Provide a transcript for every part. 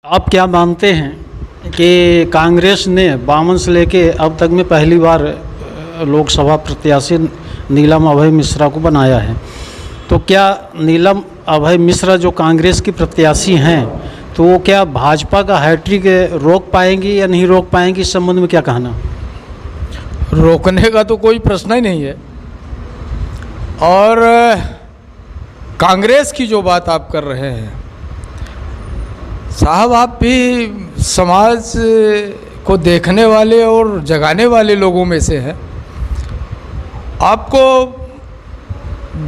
आप क्या मानते हैं कि कांग्रेस ने 52 से लेके अब तक में पहली बार लोकसभा प्रत्याशी नीलम अभय मिश्रा को बनाया है, तो क्या नीलम अभय मिश्रा जो कांग्रेस की प्रत्याशी हैं तो वो क्या भाजपा का हैट्रिक रोक पाएंगी या नहीं रोक पाएंगी, इस संबंध में क्या कहना? रोकने का तो कोई प्रश्न ही नहीं है। और कांग्रेस की जो बात आप कर रहे हैं साहब, आप भी समाज को देखने वाले और जगाने वाले लोगों में से हैं। आपको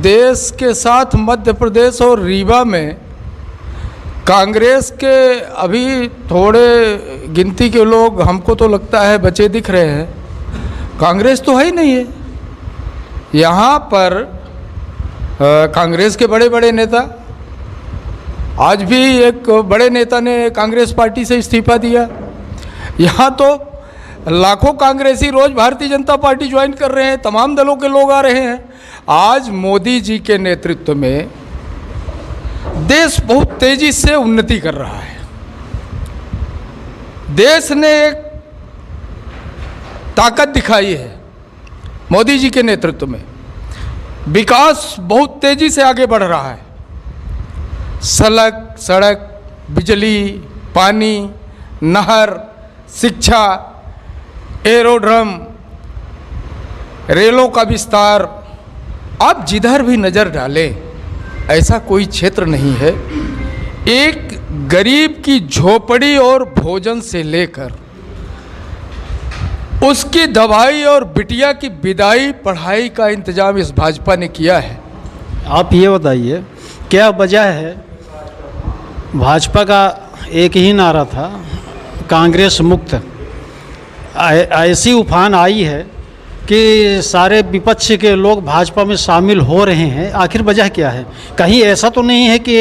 देश के साथ मध्य प्रदेश और रीवा में कांग्रेस के अभी थोड़े गिनती के लोग हमको तो लगता है बचे दिख रहे हैं। कांग्रेस तो है ही नहीं है यहाँ पर। कांग्रेस के बड़े बड़े नेता, आज भी एक बड़े नेता ने कांग्रेस पार्टी से इस्तीफा दिया। यहाँ तो लाखों कांग्रेसी रोज भारतीय जनता पार्टी ज्वाइन कर रहे हैं, तमाम दलों के लोग आ रहे हैं। आज मोदी जी के नेतृत्व में देश बहुत तेजी से उन्नति कर रहा है। देश ने एक ताकत दिखाई है मोदी जी के नेतृत्व में। विकास बहुत तेजी से आगे बढ़ रहा है। सड़क, बिजली, पानी, नहर, शिक्षा, एरोड्रम, रेलों का विस्तार, आप जिधर भी नज़र डालें ऐसा कोई क्षेत्र नहीं है एक गरीब की झोपड़ी और भोजन से लेकर उसकी दवाई और बिटिया की विदाई पढ़ाई का इंतजाम इस भाजपा ने किया है। आप ये बताइए क्या वजह है? भाजपा का एक ही नारा था, कांग्रेस मुक्त। ऐसी उफान आई है कि सारे विपक्ष के लोग भाजपा में शामिल हो रहे हैं। आखिर वजह क्या है? कहीं ऐसा तो नहीं है कि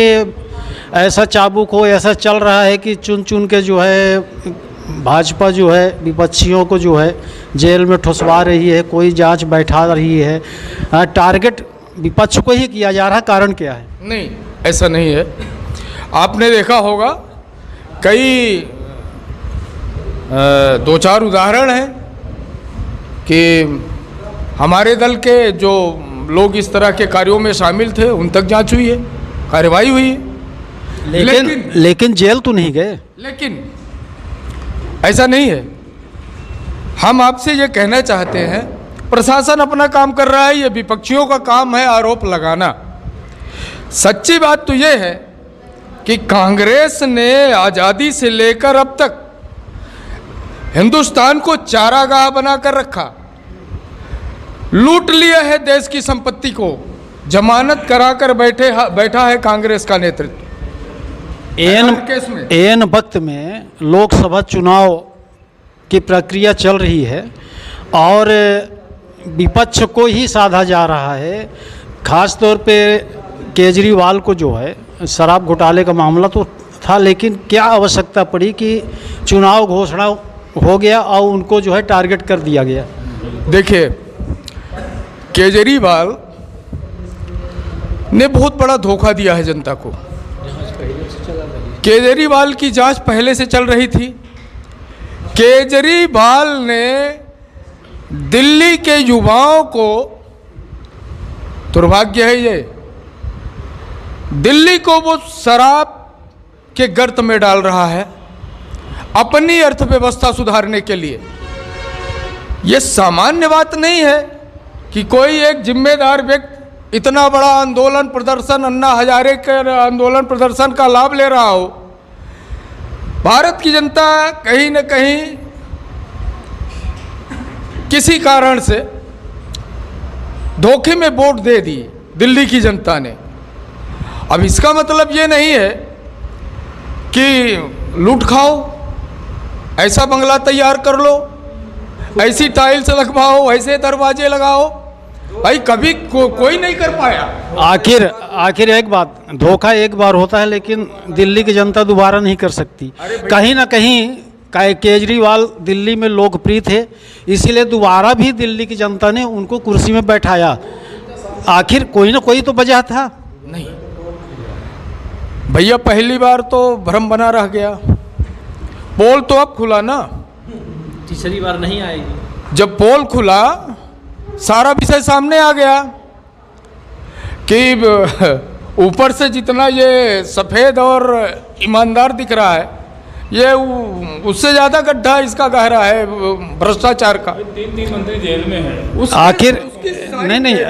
ऐसा चाबुक हो, ऐसा चल रहा है कि चुन चुन के जो है भाजपा जो है विपक्षियों को जो है जेल में ठुसवा रही है, कोई जांच बैठा रही है, टारगेट विपक्ष को ही किया जा रहा है? कारण क्या है? नहीं, ऐसा नहीं है। आपने देखा होगा कई 2-4 उदाहरण हैं कि हमारे दल के जो लोग इस तरह के कार्यों में शामिल थे उन तक जांच हुई है, कार्रवाई हुई है। लेकिन जेल तो नहीं गए। लेकिन ऐसा नहीं है। हम आपसे ये कहना चाहते हैं प्रशासन अपना काम कर रहा है, ये विपक्षियों का काम है आरोप लगाना। सच्ची बात तो ये है कि कांग्रेस ने आज़ादी से लेकर अब तक हिंदुस्तान को चारागाह बनाकर रखा, लूट लिया है देश की संपत्ति को, जमानत कराकर बैठा है कांग्रेस का नेतृत्व। एन वक्त में लोकसभा चुनाव की प्रक्रिया चल रही है और विपक्ष को ही साधा जा रहा है। खास तौर पे केजरीवाल को जो है शराब घोटाले का मामला तो था, लेकिन क्या आवश्यकता पड़ी कि चुनाव घोषणा हो गया और उनको जो है टारगेट कर दिया गया? देखिए, केजरीवाल ने बहुत बड़ा धोखा दिया है जनता को। केजरीवाल की जांच पहले से चल रही थी। केजरीवाल ने दिल्ली के युवाओं को, दुर्भाग्य है ये, दिल्ली को वो शराब के गर्त में डाल रहा है अपनी अर्थव्यवस्था सुधारने के लिए। ये सामान्य बात नहीं है कि कोई एक जिम्मेदार व्यक्ति इतना बड़ा आंदोलन प्रदर्शन, अन्ना हजारे के आंदोलन प्रदर्शन का लाभ ले रहा हो। भारत की जनता कहीं न कहीं किसी कारण से धोखे में वोट दे दी दिल्ली की जनता ने। अब इसका मतलब ये नहीं है कि लूट खाओ, ऐसा बंगला तैयार कर लो, ऐसी टाइल्स लगवाओ, ऐसे दरवाजे लगाओ। भाई कभी कोई नहीं कर पाया। आखिर एक बात, धोखा एक बार होता है लेकिन दिल्ली की जनता दोबारा नहीं कर सकती। कहीं ना कहीं केजरीवाल दिल्ली में लोकप्रिय थे, इसीलिए दोबारा भी दिल्ली की जनता ने उनको कुर्सी में बैठाया। आखिर कोई ना कोई तो वजह था। नहीं भैया, पहली बार तो भ्रम बना रह गया। पोल तो अब खुला ना, तीसरी बार नहीं आएगी। जब पोल खुला सारा विषय सामने आ गया कि ऊपर से जितना ये सफ़ेद और ईमानदार दिख रहा है, ये उससे ज़्यादा गड्ढा इसका गहरा है भ्रष्टाचार का। 3 मंत्री जेल में है। आखिर नहीं,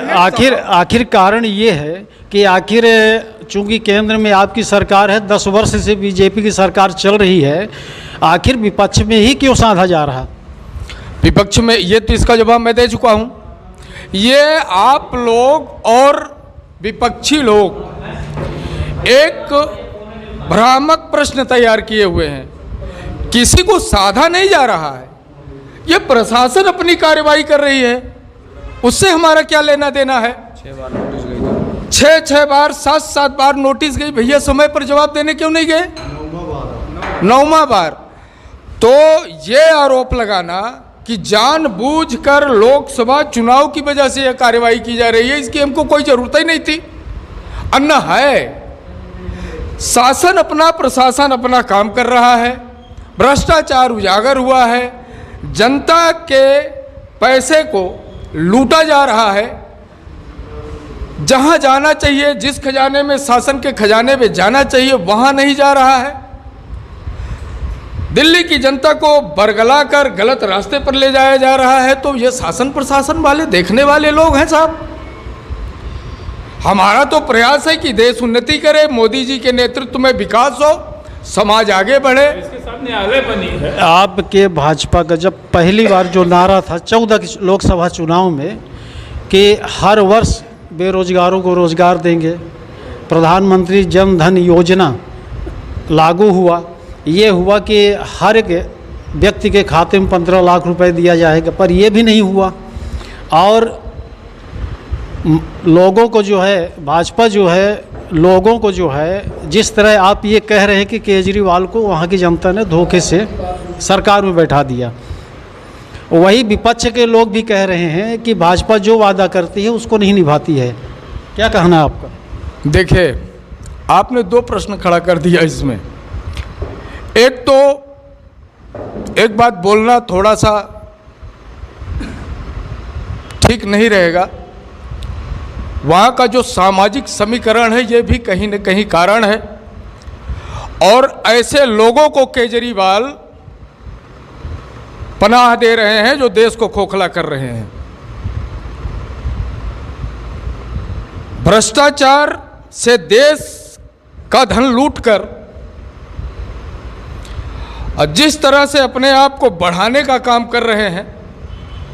आखिर कारण ये है कि आखिर चूंकि केंद्र में आपकी सरकार है, 10 वर्ष से बीजेपी की सरकार चल रही है, आखिर विपक्ष में ही क्यों साधा जा रहा? विपक्ष में, ये तो इसका जवाब मैं दे चुका हूँ। ये आप लोग और विपक्षी लोग एक भ्रामक प्रश्न तैयार किए हुए हैं। किसी को साधा नहीं जा रहा है, ये प्रशासन अपनी कार्रवाई कर रही है, उससे हमारा क्या लेना देना है। 6 बार नोटिस गई थी। 6 बार 7 बार नोटिस गई। भैया समय पर जवाब देने क्यों नहीं गए? 9वां बार। तो ये आरोप लगाना कि जानबूझकर लोकसभा चुनाव की वजह से यह कार्रवाई की जा रही है, इसकी हमको कोई ज़रूरत ही नहीं थी। अन्ना है, शासन अपना, प्रशासन अपना काम कर रहा है, भ्रष्टाचार उजागर हुआ है, जनता के पैसे को लूटा जा रहा है, जहां जाना चाहिए, जिस खजाने में, शासन के खजाने में जाना चाहिए, वहां नहीं जा रहा है। दिल्ली की जनता को बरगला कर गलत रास्ते पर ले जाया जा रहा है। तो ये शासन प्रशासन वाले देखने वाले लोग हैं साहब। हमारा तो प्रयास है कि देश उन्नति करे, मोदी जी के नेतृत्व में विकास हो, समाज आगे बढ़े। इसके साथ न्यायालय बनी है। आपके भाजपा का जब पहली बार जो नारा था 14 लोकसभा चुनाव में कि हर वर्ष बेरोजगारों को रोजगार देंगे, प्रधानमंत्री जन धन योजना लागू हुआ, ये हुआ कि हर एक व्यक्ति के खाते में 15 लाख रुपए दिया जाएगा, पर ये भी नहीं हुआ। और लोगों को जो है, भाजपा जो है, लोगों को जो है, जिस तरह आप ये कह रहे हैं कि केजरीवाल को वहाँ की जनता ने धोखे से सरकार में बैठा दिया, वही विपक्ष के लोग भी कह रहे हैं कि भाजपा जो वादा करती है उसको नहीं निभाती है। क्या कहना है आपका? देखिए, आपने 2 प्रश्न खड़ा कर दिया इसमें। एक तो एक बात बोलना थोड़ा सा ठीक नहीं रहेगा, वहाँ का जो सामाजिक समीकरण है ये भी कहीं न कहीं कारण है, और ऐसे लोगों को केजरीवाल पनाह दे रहे हैं जो देश को खोखला कर रहे हैं। भ्रष्टाचार से देश का धन लूटकर और जिस तरह से अपने आप को बढ़ाने का काम कर रहे हैं,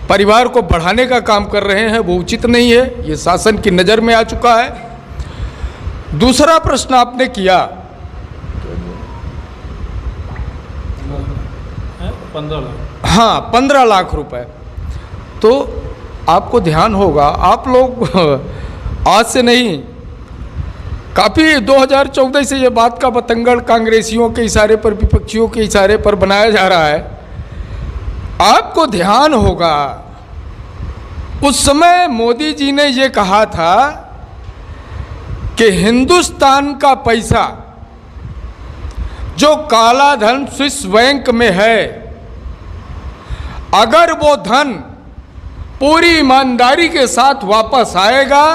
परिवार को बढ़ाने का काम कर रहे हैं, वो उचित नहीं है। ये शासन की नज़र में आ चुका है। दूसरा प्रश्न आपने किया, 15 लाख। हाँ, 15 लाख रुपए। तो आपको ध्यान होगा, आप लोग आज से नहीं, काफ़ी 2014 से ये बात का बतंगड़ कांग्रेसियों के इशारे पर, विपक्षियों के इशारे पर बनाया जा रहा है। आपको ध्यान होगा, उस समय मोदी जी ने ये कहा था कि हिंदुस्तान का पैसा जो काला धन स्विस बैंक में है, अगर वो धन पूरी ईमानदारी के साथ वापस आएगा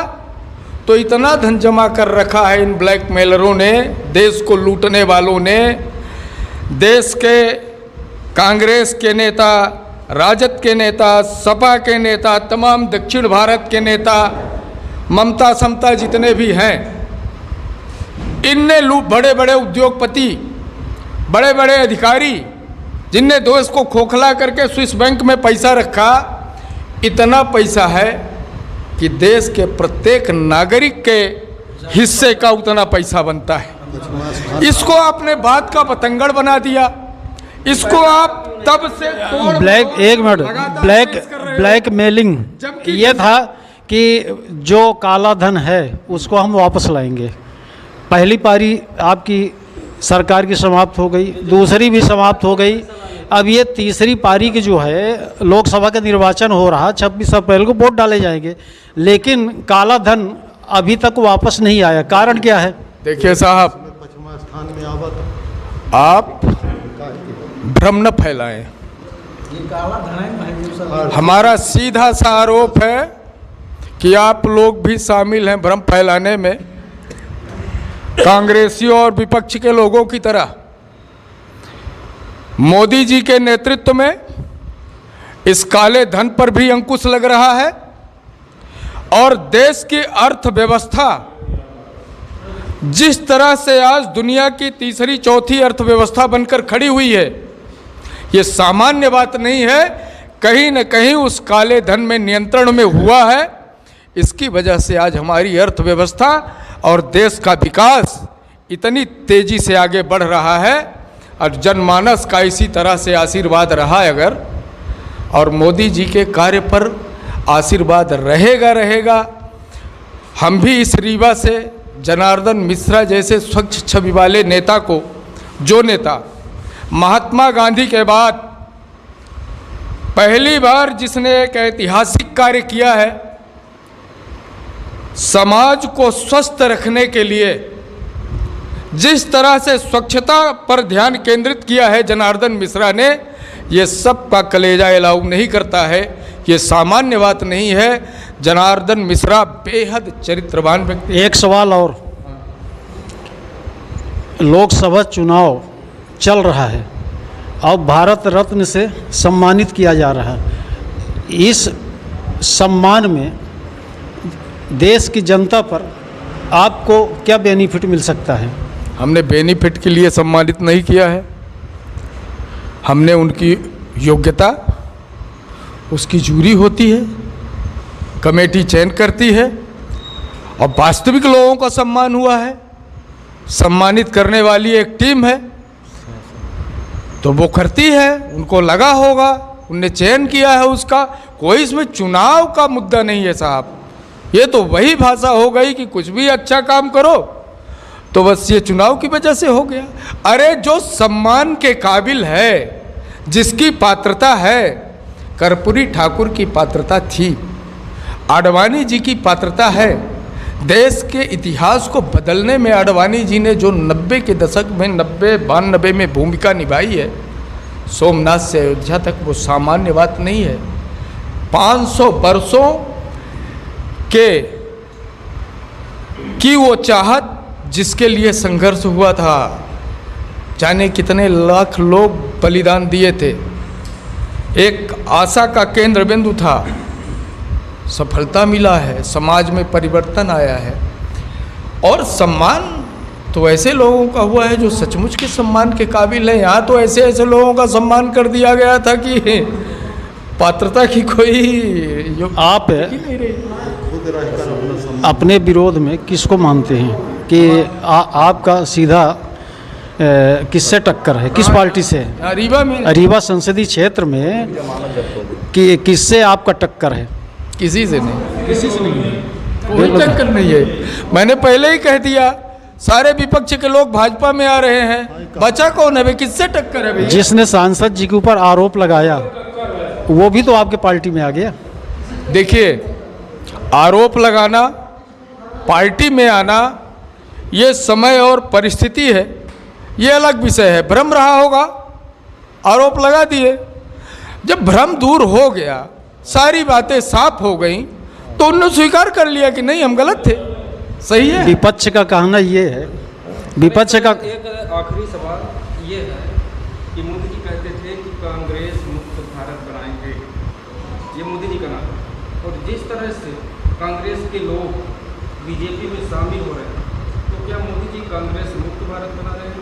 तो इतना धन जमा कर रखा है इन ब्लैकमेलरों ने, देश को लूटने वालों ने, देश के कांग्रेस के नेता, राजद के नेता, सपा के नेता, तमाम दक्षिण भारत के नेता, ममता समता जितने भी हैं, इनने बड़े बड़े उद्योगपति, बड़े बड़े अधिकारी, जिनने देश को खोखला करके स्विस बैंक में पैसा रखा, इतना पैसा है कि देश के प्रत्येक नागरिक के हिस्से का उतना पैसा बनता है। इसको आपने बात का पतंगड़ बना दिया। इसको आप तब से एक मिनट, ब्लैक मेलिंग ये था कि जो काला धन है उसको हम वापस लाएंगे। पहली पारी आपकी सरकार की समाप्त हो गई, दूसरी भी समाप्त हो गई, अब ये तीसरी पारी की जो है लोकसभा का निर्वाचन हो रहा, 26 अप्रैल को वोट डाले जाएंगे, लेकिन काला धन अभी तक वापस नहीं आया। कारण क्या है? देखिए साहब, आप भ्रम न फैलाएं। हमारा सीधा सा आरोप है कि आप लोग भी शामिल हैं भ्रम फैलाने में, कांग्रेसियों और विपक्ष के लोगों की तरह। मोदी जी के नेतृत्व में इस काले धन पर भी अंकुश लग रहा है और देश की अर्थव्यवस्था जिस तरह से आज दुनिया की तीसरी चौथी अर्थव्यवस्था बनकर खड़ी हुई है, ये सामान्य बात नहीं है। कहीं न कहीं उस काले धन में नियंत्रण में हुआ है। इसकी वजह से आज हमारी अर्थव्यवस्था और देश का विकास इतनी तेजी से आगे बढ़ रहा है और जनमानस का इसी तरह से आशीर्वाद रहा है अगर, और मोदी जी के कार्य पर आशीर्वाद रहेगा। हम भी इस रीवा से जनार्दन मिश्रा जैसे स्वच्छ छवि वाले नेता को, जो नेता महात्मा गांधी के बाद पहली बार जिसने एक ऐतिहासिक कार्य किया है, समाज को स्वस्थ रखने के लिए जिस तरह से स्वच्छता पर ध्यान केंद्रित किया है जनार्दन मिश्रा ने, ये सबका कलेजा अलाउ नहीं करता है। ये सामान्य बात नहीं है। जनार्दन मिश्रा बेहद चरित्रवान व्यक्ति। एक सवाल और, लोकसभा चुनाव चल रहा है, अब भारत रत्न से सम्मानित किया जा रहा है। इस सम्मान में देश की जनता पर आपको क्या बेनिफिट मिल सकता है? हमने बेनिफिट के लिए सम्मानित नहीं किया है। हमने उनकी योग्यता, उसकी जूरी होती है, कमेटी चयन करती है और वास्तविक लोगों का सम्मान हुआ है। सम्मानित करने वाली एक टीम है तो वो करती है, उनको लगा होगा, उनने चयन किया है उसका। कोई इसमें चुनाव का मुद्दा नहीं है साहब। ये तो वही भाषा हो गई कि कुछ भी अच्छा काम करो तो बस ये चुनाव की वजह से हो गया। अरे जो सम्मान के काबिल है, जिसकी पात्रता है, कर्पूरी ठाकुर की पात्रता थी, आडवाणी जी की पात्रता है। देश के इतिहास को बदलने में आडवाणी जी ने जो 90 के दशक में 92 में भूमिका निभाई है, सोमनाथ से अयोध्या तक, वो सामान्य बात नहीं है। 500 वर्षों की वो चाहत जिसके लिए संघर्ष हुआ था, जाने कितने लाख लोग बलिदान दिए थे, एक आशा का केंद्र बिंदु था, सफलता मिला है, समाज में परिवर्तन आया है। और सम्मान तो ऐसे लोगों का हुआ है जो सचमुच के सम्मान के काबिल है। यहाँ तो ऐसे ऐसे लोगों का सम्मान कर दिया गया था कि पात्रता की कोई आप अपने विरोध में किसको मानते हैं कि आपका सीधा किससे टक्कर है, किस पार्टी से है? रीवा में, रीवा संसदीय क्षेत्र में कि किससे आपका टक्कर है? किसी से नहीं, किसी से नहीं, कोई टक्कर नहीं है। मैंने पहले ही कह दिया, सारे विपक्ष के लोग भाजपा में आ रहे हैं, बचा कौन है भाई? किससे टक्कर है भाई? जिसने सांसद जी के ऊपर आरोप लगाया वो भी तो आपके पार्टी में आ गया। देखिए, आरोप लगाना, पार्टी में आना, ये समय और परिस्थिति है, ये अलग विषय है। भ्रम रहा होगा, आरोप लगा दिए। जब भ्रम दूर हो गया, सारी बातें साफ हो गई, तो उन्होंने स्वीकार कर लिया कि नहीं, हम गलत थे। सही है। विपक्ष का कहना ये है, विपक्ष का एक आखिरी सवाल ये है कि मोदी जी कहते थे कि कांग्रेस मुक्त भारत बनाएंगे, ये मोदी जी का नाम है। और जिस तरह से कांग्रेस के लोग बीजेपी में शामिल हो रहे हैं, तो क्या मोदी जी कांग्रेस मुक्त भारत बना रहे हैं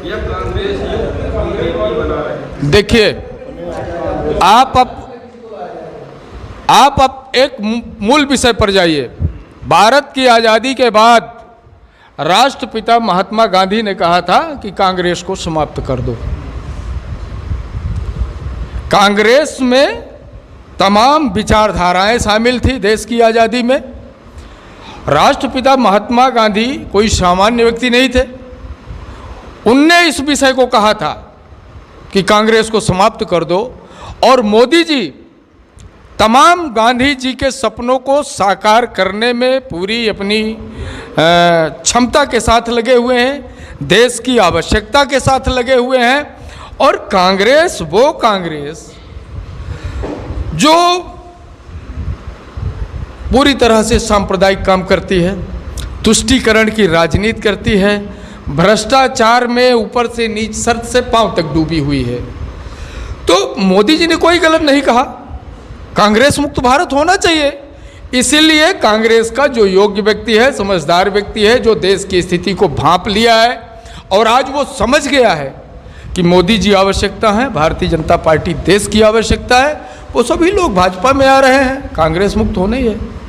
या कांग्रेस बीजेपी बना रहे हैं? देखिए, आप अब एक मूल विषय पर जाइए। भारत की आज़ादी के बाद राष्ट्रपिता महात्मा गांधी ने कहा था कि कांग्रेस को समाप्त कर दो। कांग्रेस में तमाम विचारधाराएं शामिल थी देश की आज़ादी में। राष्ट्रपिता महात्मा गांधी कोई सामान्य व्यक्ति नहीं थे। उनने इस विषय को कहा था कि कांग्रेस को समाप्त कर दो, और मोदी जी तमाम गांधी जी के सपनों को साकार करने में पूरी अपनी क्षमता के साथ लगे हुए हैं, देश की आवश्यकता के साथ लगे हुए हैं। और कांग्रेस वो कांग्रेस जो पूरी तरह से सांप्रदायिक काम करती है, तुष्टीकरण की राजनीति करती है, भ्रष्टाचार में ऊपर से नीच शर्त से पांव तक डूबी हुई है। तो मोदी जी ने कोई गलत नहीं कहा, कांग्रेस मुक्त भारत होना चाहिए। इसीलिए कांग्रेस का जो योग्य व्यक्ति है, समझदार व्यक्ति है, जो देश की स्थिति को भांप लिया है और आज वो समझ गया है कि मोदी जी आवश्यकता है, भारतीय जनता पार्टी देश की आवश्यकता है, वो सभी लोग भाजपा में आ रहे हैं। कांग्रेस मुक्त होना ही है।